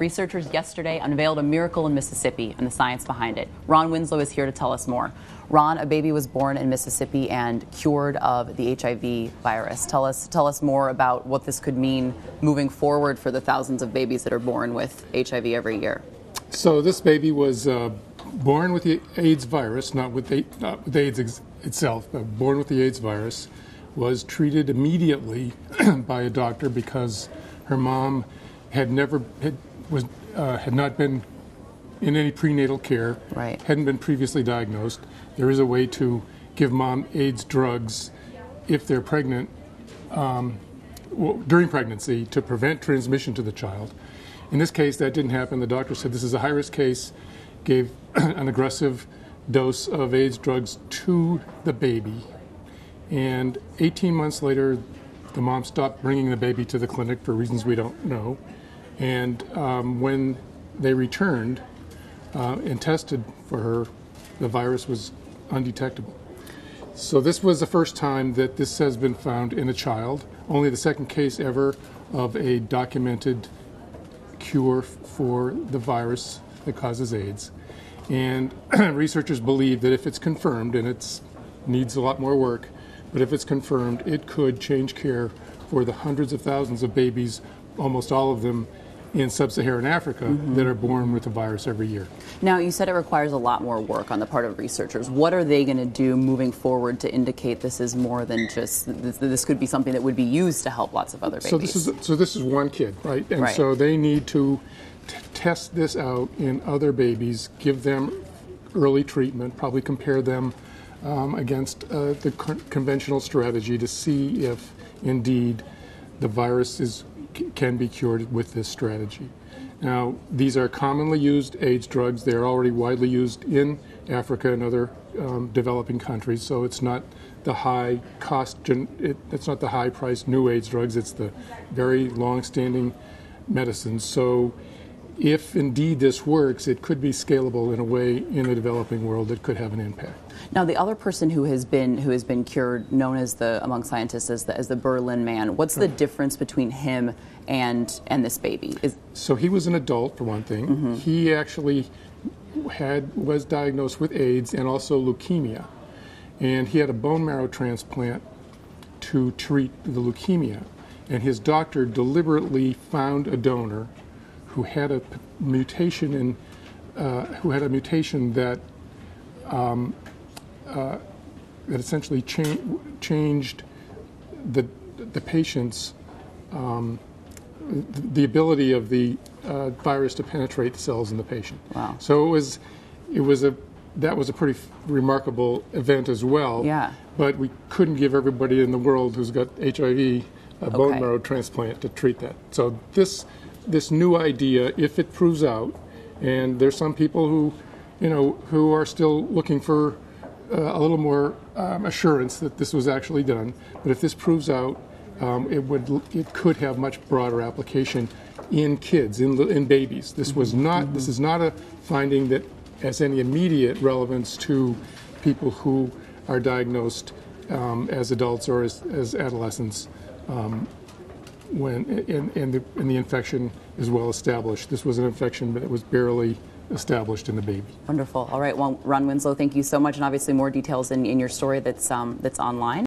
Researchers yesterday unveiled a miracle in Mississippi and the science behind it. Ron Winslow is here to tell us more. Ron, a baby was born in Mississippi and cured of the HIV virus. Tell us more about what this could mean moving forward for the thousands of babies that are born with HIV every year. So this baby was born with the AIDS virus, not with AIDS itself, but born with the AIDS virus, was treated immediately by a doctor because her mom had not been in any prenatal care, right. Hadn't been previously diagnosed. There is a way to give mom AIDS drugs if they're pregnant, during pregnancy, to prevent transmission to the child. In this case, that didn't happen. The doctor said this is a high-risk case, gave an aggressive dose of AIDS drugs to the baby. And 18 months later, the mom stopped bringing the baby to the clinic for reasons we don't know. And when they returned and tested for her, the virus was undetectable. So this was the first time that this has been found in a child, only the second case ever of a documented cure for the virus that causes AIDS. And researchers believe that if it's confirmed, and it needs a lot more work, but if it's confirmed, it could change care for the hundreds of thousands of babies, almost all of them in sub-Saharan Africa, that are born with the virus every year. Now, you said it requires a lot more work on the part of researchers. What are they going to do moving forward to indicate this is more than just, this could be something that would be used to help lots of other babies? So this is one kid, right? And right. So they need to test this out in other babies, give them early treatment, probably compare them against the conventional strategy to see if indeed the virus can be cured with this strategy. Now, these are commonly used AIDS drugs. They're already widely used in Africa and other developing countries, so it's not the high cost, it's not the high priced new AIDS drugs, it's the very long-standing medicines. So if indeed this works, it could be scalable in a way in the developing world that could have an impact. Now, the other person who has been cured, known as among scientists as the Berlin man, what's the difference between him and this baby? So he was an adult, for one thing. He actually was diagnosed with AIDS and also leukemia, and he had a bone marrow transplant to treat the leukemia. And his doctor deliberately found a donor who had a mutation that essentially changed the patient's the ability of the virus to penetrate the cells in the patient. Wow. So that was a pretty remarkable event as well. Yeah. But we couldn't give everybody in the world who's got HIV a bone marrow transplant to treat that. So this new idea, if it proves out, and there's some people who are still looking for a little more assurance that this was actually done, but if this proves out, it could have much broader application in kids, in babies. This is not a finding that has any immediate relevance to people who are diagnosed as adults or as adolescents. When the infection is well established. This was an infection, but it was barely established in the baby. Wonderful. All right. Well, Ron Winslow, thank you so much, and obviously more details in your story that's online.